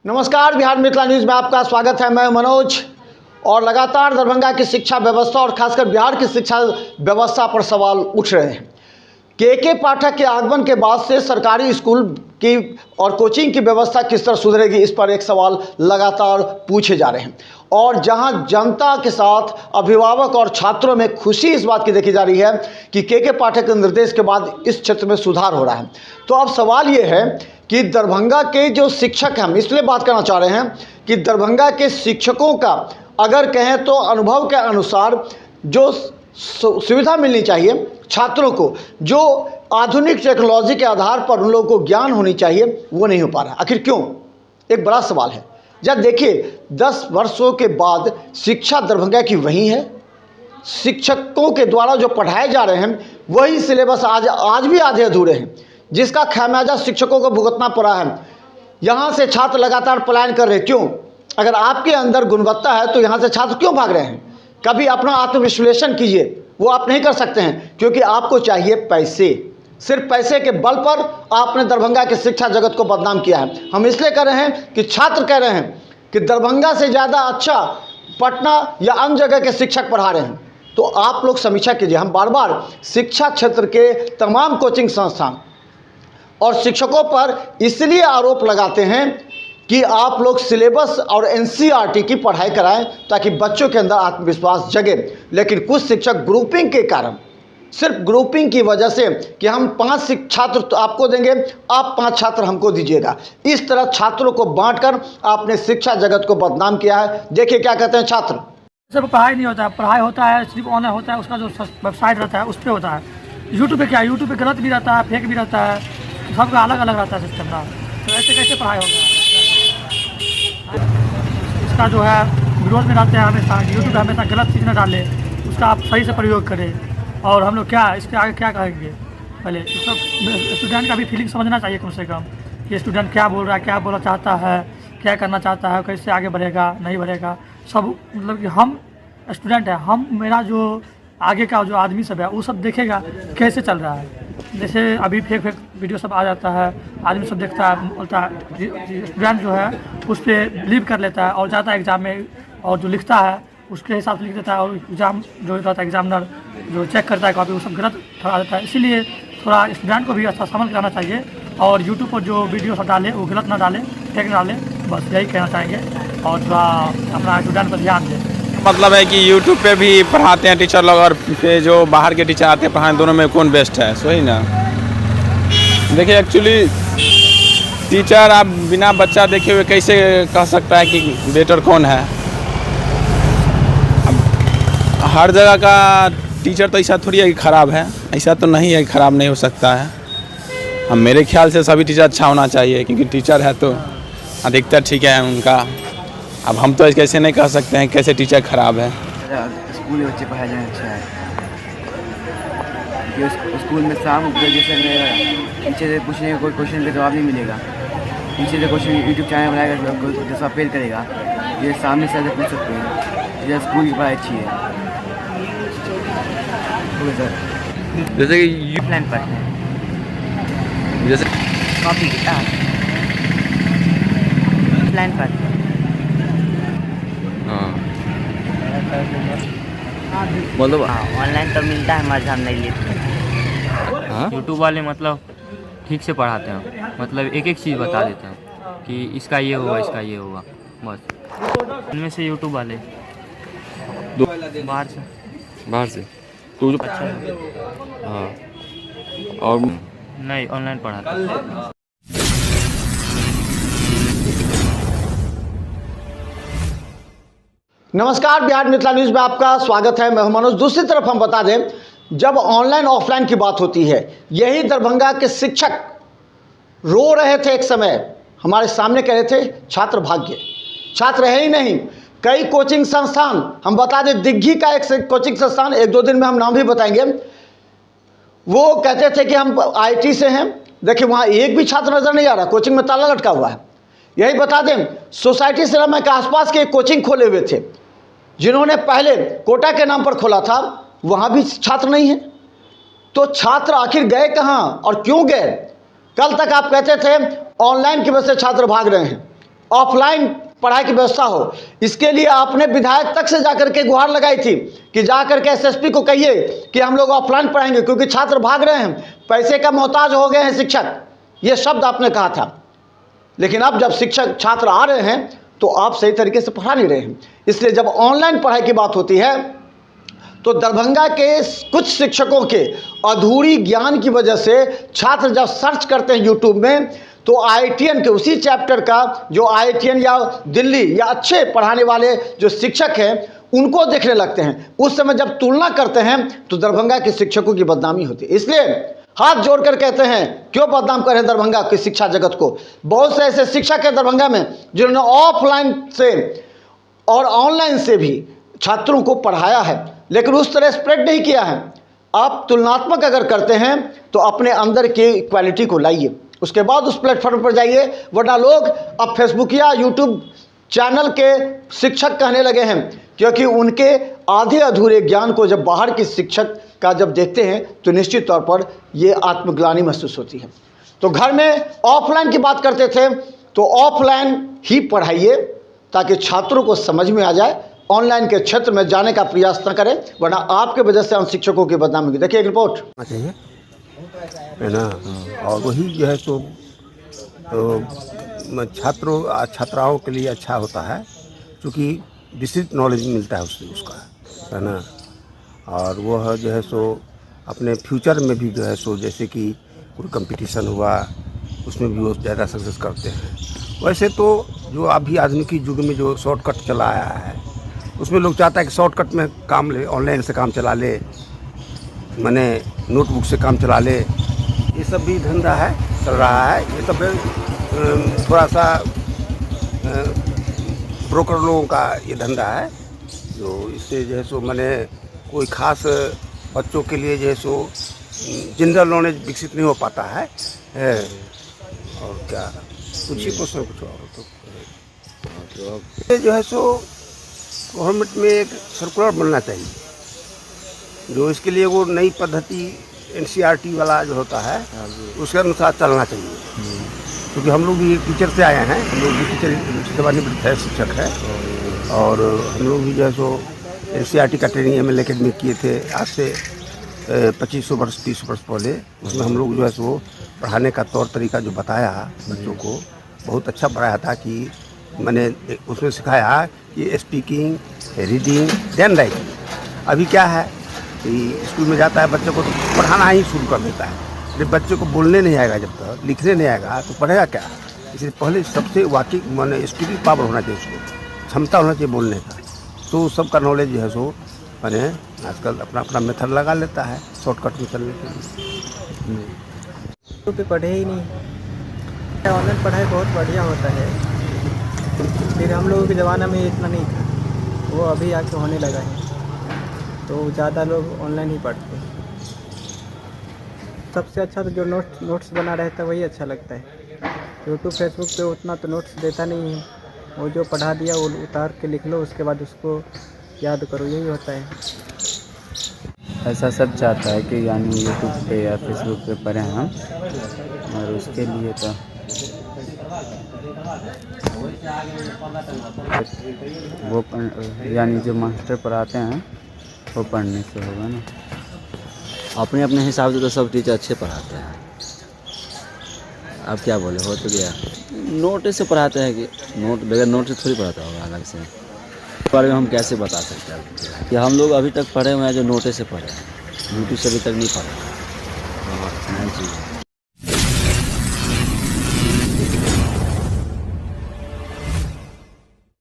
नमस्कार, बिहार मिथिला न्यूज़ में आपका स्वागत है। मैं मनोज। और लगातार दरभंगा की शिक्षा व्यवस्था और खासकर बिहार की शिक्षा व्यवस्था पर सवाल उठ रहे हैं। के पाठक के आगमन के बाद से सरकारी स्कूल की और कोचिंग की व्यवस्था किस तरह सुधरेगी, इस पर एक सवाल लगातार पूछे जा रहे हैं। और जहां जनता के साथ अभिभावक और छात्रों में खुशी इस बात की देखी जा रही है कि के पाठक के निर्देश के बाद इस क्षेत्र में सुधार हो रहा है। तो अब सवाल ये है कि दरभंगा के जो शिक्षक हैं, हम इसलिए बात करना चाह रहे हैं कि दरभंगा के शिक्षकों का अगर कहें तो अनुभव के अनुसार जो सुविधा मिलनी चाहिए छात्रों को, जो आधुनिक टेक्नोलॉजी के आधार पर उन लोगों को ज्ञान होनी चाहिए, वो नहीं हो पा रहा है। आखिर क्यों? एक बड़ा सवाल है। जब देखिए 10 वर्षों के बाद शिक्षा दरभंगा की वही है। शिक्षकों के द्वारा जो पढ़ाए जा रहे हैं वही सिलेबस आज भी आधे अधूरे हैं, जिसका खामियाजा शिक्षकों को भुगतना पड़ा है। यहाँ से छात्र लगातार पलायन कर रहे हैं। क्यों? अगर आपके अंदर गुणवत्ता है तो यहाँ से छात्र क्यों भाग रहे हैं? कभी अपना आत्मविश्लेषण कीजिए। वो आप नहीं कर सकते हैं क्योंकि आपको चाहिए पैसे। सिर्फ पैसे के बल पर आपने दरभंगा के शिक्षा जगत को बदनाम किया है। हम इसलिए कर रहे हैं कि छात्र कह रहे हैं कि दरभंगा से ज़्यादा अच्छा पटना या अन्य जगह के शिक्षक पढ़ा रहे हैं। तो आप लोग समीक्षा कीजिए। हम बार बार शिक्षा क्षेत्र के तमाम कोचिंग संस्थान और शिक्षकों पर इसलिए आरोप लगाते हैं कि आप लोग सिलेबस और एनसीईआरटी की पढ़ाई कराएं ताकि बच्चों के अंदर आत्मविश्वास जगे। लेकिन कुछ शिक्षक ग्रुपिंग के कारण, सिर्फ ग्रुपिंग की वजह से कि हम 5 छात्र तो आपको देंगे, आप 5 छात्र हमको दीजिएगा, इस तरह छात्रों को बांटकर आपने शिक्षा जगत को बदनाम किया है। देखिए क्या कहते हैं छात्र। सब पढ़ाई नहीं होता है, पढ़ाई होता है सिर्फ ऑनलाइन होता है। उसका जो वेबसाइट रहता है उस पर होता है। यूट्यूब पे क्या है, यूट्यूब पे गलत भी रहता है, फेक भी रहता है, सबका अलग अलग रहता है सिस्टम का। तो ऐसे कैसे पढ़ाई होगा? इसका जो है विरोध में रहते हैं हमेशा। यूट्यूब हमेशा गलत चीज़ न डाले, उसका आप सही से प्रयोग करें। और हम लोग क्या इसके आगे क्या कहेंगे? पहले स्टूडेंट का भी फीलिंग समझना चाहिए कम से कम कि स्टूडेंट क्या बोल रहा है, क्या बोलना चाहता है, क्या करना चाहता है, कैसे आगे बढ़ेगा नहीं बढ़ेगा। सब मतलब कि हम स्टूडेंट हैं, हम मेरा जो आगे का जो आदमी सब है वो सब देखेगा कैसे चल रहा है। जैसे अभी फेक वीडियो सब आ जाता है, आदमी सब देखता है, बोलता है, स्टूडेंट जो है उस पर बिलीव कर लेता है और जाता है एग्ज़ाम में और जो लिखता है उसके हिसाब से लिख देता है। और एग्ज़ाम जो होता है एग्जामिनर जो चेक करता है कॉपी, वो सब गलत ठहरा देता है। इसीलिए थोड़ा स्टूडेंट को भी अच्छा समझ कराना चाहिए और यूट्यूब पर जो वीडियो सब डाले वो गलत ना डाले, फेक ना डाले। बस यही कहना चाहेंगे और थोड़ा अपना स्टूडेंट पर ध्यान दें। मतलब है कि यूट्यूब पे भी पढ़ाते हैं टीचर लोग और जो बाहर के टीचर आते हैं पढ़ाने, दोनों में कौन बेस्ट है? सही ना। देखिए एक्चुअली टीचर आप बिना बच्चा देखे हुए कैसे कह सकता है कि बेटर कौन है? अब हर जगह का टीचर तो ऐसा थोड़ी है कि ख़राब है, ऐसा तो नहीं है कि ख़राब नहीं हो सकता है। अब मेरे ख्याल से सभी टीचर अच्छा होना चाहिए क्योंकि टीचर है तो अधिकतर ठीक है उनका। अब हम तो कैसे नहीं कह सकते हैं कैसे टीचर ख़राब है। स्कूल में बच्चे पढ़ाए जाए अच्छा है कि स्कूल में शाम ग्रेजुएशन में टीचर से पूछने का कोई क्वेश्चन का जवाब नहीं मिलेगा। टीचर से क्वेश्चन यूट्यूब चैनल बनाएगा जैसा फेल करेगा, ये सामने से पूछ सकते हैं। ये स्कूल की पढ़ाई अच्छी है। सर जैसे कि ऑफलाइन पढ़ते हैं, जैसे कॉपी किताब ऑफलाइन पढ़ते हैं। मतलब ऑनलाइन तो मिलता है, हमारे साथ नहीं लेते। हाँ? यूट्यूब वाले मतलब ठीक से पढ़ाते हैं, मतलब एक एक चीज़ बता देते हैं कि इसका ये होगा, इसका ये होगा। बस इनमें से यूट्यूब वाले बाहर से तो जो अच्छा हाँ और नहीं ऑनलाइन पढ़ाते हैं। नमस्कार, बिहार मिथिला न्यूज़ में आपका स्वागत है। मैं मनोज। दूसरी तरफ हम बता दें, जब ऑनलाइन ऑफलाइन की बात होती है, यही दरभंगा के शिक्षक रो रहे थे। एक समय हमारे सामने कह रहे थे छात्र भाग्य, छात्र है ही नहीं। कई कोचिंग संस्थान, हम बता दें दिग्घी का एक कोचिंग संस्थान, 1-2 दिन में हम नाम भी बताएंगे, वो कहते थे कि हम आईटी से हैं। देखिए वहाँ एक भी छात्र नज़र नहीं आ रहा, कोचिंग में ताला लटका हुआ है। यही बता दें सोसाइटी सिनेमा के आसपास के एक कोचिंग खोले हुए थे, जिन्होंने पहले कोटा के नाम पर खोला था, वहाँ भी छात्र नहीं है। तो छात्र आखिर गए कहाँ और क्यों गए? कल तक आप कहते थे ऑनलाइन की वजह से छात्र भाग रहे हैं, ऑफलाइन पढ़ाई की व्यवस्था हो। इसके लिए आपने विधायक तक से जाकर के गुहार लगाई थी कि जाकर के एसएसपी को कहिए कि हम लोग ऑफलाइन पढ़ाएंगे क्योंकि छात्र भाग रहे हैं, पैसे का मोहताज हो गए हैं शिक्षक, ये शब्द आपने कहा था। लेकिन अब जब शिक्षक छात्र आ रहे हैं तो आप सही तरीके से पढ़ा नहीं रहे हैं। इसलिए जब ऑनलाइन पढ़ाई की बात होती है तो दरभंगा के कुछ शिक्षकों के अधूरी ज्ञान की वजह से छात्र जब सर्च करते हैं यूट्यूब में तो आईआईटीएन के उसी चैप्टर का जो आईआईटीएन या दिल्ली या अच्छे पढ़ाने वाले जो शिक्षक हैं उनको देखने लगते हैं। उस समय जब तुलना करते हैं तो दरभंगा के शिक्षकों की बदनामी होती है। इसलिए हाथ जोड़कर कहते हैं क्यों बदनाम करें दरभंगा की शिक्षा जगत को। बहुत से ऐसे शिक्षक हैं दरभंगा में जिन्होंने ऑफलाइन से और ऑनलाइन से भी छात्रों को पढ़ाया है, लेकिन उस तरह स्प्रेड नहीं किया है। आप तुलनात्मक अगर करते हैं तो अपने अंदर की क्वालिटी को लाइए, उसके बाद उस प्लेटफॉर्म पर जाइए। वरना लोग अब फेसबुक या यूट्यूब चैनल के शिक्षक कहने लगे हैं क्योंकि उनके आधे अधूरे ज्ञान को जब बाहर की शिक्षक का जब देखते हैं तो निश्चित तौर पर ये आत्मग्लानि महसूस होती है। तो घर में ऑफलाइन की बात करते थे तो ऑफलाइन ही पढ़ाइए ताकि छात्रों को समझ में आ जाए। ऑनलाइन के क्षेत्र में जाने का प्रयास न करें वरना आपके वजह से उन शिक्षकों की बदनामी होगी। देखिए एक रिपोर्ट चाहिए है ना। और वही जो है तो छात्राओं के लिए अच्छा होता है क्योंकि विस्तृत नॉलेज मिलता है उससे उसका, है ना। और वह जो है सो अपने फ्यूचर में भी जो है सो जैसे कि कोई कंपटीशन हुआ उसमें भी वो ज़्यादा सक्सेस करते हैं। वैसे तो जो अभी आधुनिक युग में जो शॉर्टकट चला आया है उसमें लोग चाहता है कि शॉर्टकट में काम ले, ऑनलाइन से काम चला ले, माने नोटबुक से काम चला ले। ये सब भी धंधा है, चल रहा है। ये सब थोड़ा सा ब्रोकर लोगों का ये धंधा है जो इससे जो है सो मैंने कोई ख़ास बच्चों के लिए जो है सो जनरल नॉलेज विकसित नहीं हो पाता है। और क्या कुछ ही क्वेश्चन कुछ और तो जो है सो गवर्नमेंट में एक सर्कुलर बनना चाहिए जो इसके लिए वो नई पद्धति एनसीईआरटी वाला जो होता है उसके अनुसार चलना चाहिए। क्योंकि हम लोग भी टीचर से आए हैं, हम लोग भी टीचर सेवानिवृत्त है, शिक्षक है। और हम लोग भी जो है सो एनसीईआरटी का ट्रेनिंग एमएल अकेडमी किए थे आज से 2500 वर्ष 30 वर्ष पहले। उसमें हम लोग जो है सो पढ़ाने का तौर तरीका जो बताया बच्चों को बहुत अच्छा पढ़ाया था कि मैंने उसमें सिखाया कि स्पीकिंग, रीडिंग, देन राइटिंग। अभी क्या है कि स्कूल में जाता है बच्चे को तो पढ़ाना ही शुरू कर देता है। जब बच्चे को बोलने नहीं आएगा, जब तक लिखने नहीं आएगा तो पढ़ेगा क्या। इसलिए पहले सबसे वाकई मैंने स्पीकिंग पावर होना चाहिए, उसको क्षमता होना चाहिए बोलने का। तो सबका नॉलेज जो है सो मैंने आजकल अपना अपना मेथड लगा लेता है शॉर्टकट में चलने के लिए। तो पे पढ़े ही नहीं। ऑनलाइन पढ़ाई बहुत बढ़िया होता है, फिर हम लोगों के ज़माना में इतना नहीं था, वो अभी आके होने लगा है तो ज़्यादा लोग ऑनलाइन ही पढ़ते हैं। सबसे अच्छा तो जो नोट्स बना रहता है वही अच्छा लगता है। यूट्यूब फेसबुक पे उतना तो नोट्स देता नहीं है, वो जो पढ़ा दिया वो उतार के लिख लो, उसके बाद उसको याद करो, यही होता है। ऐसा सब चाहता है कि यानी यूट्यूब पे या फेसबुक पे पढ़ें हम, और उसके लिए तो वो यानी जो मास्टर पढ़ाते हैं वो पढ़ने से होगा ना। अपने अपने हिसाब से तो सब टीचर अच्छे पढ़ाते हैं। अब क्या बोले, हो तो गया। नोट से पढ़ाते हैं कि नोट बगैर नोट से थोड़ी पढ़ाता होगा अलग से। इस बारे में हम कैसे बता सकते हैं कि हम लोग अभी तक पढ़े हुए हैं जो नोटे से पढ़े हैं, यूट्यूब से अभी तक नहीं पढ़े। नहीं चीज़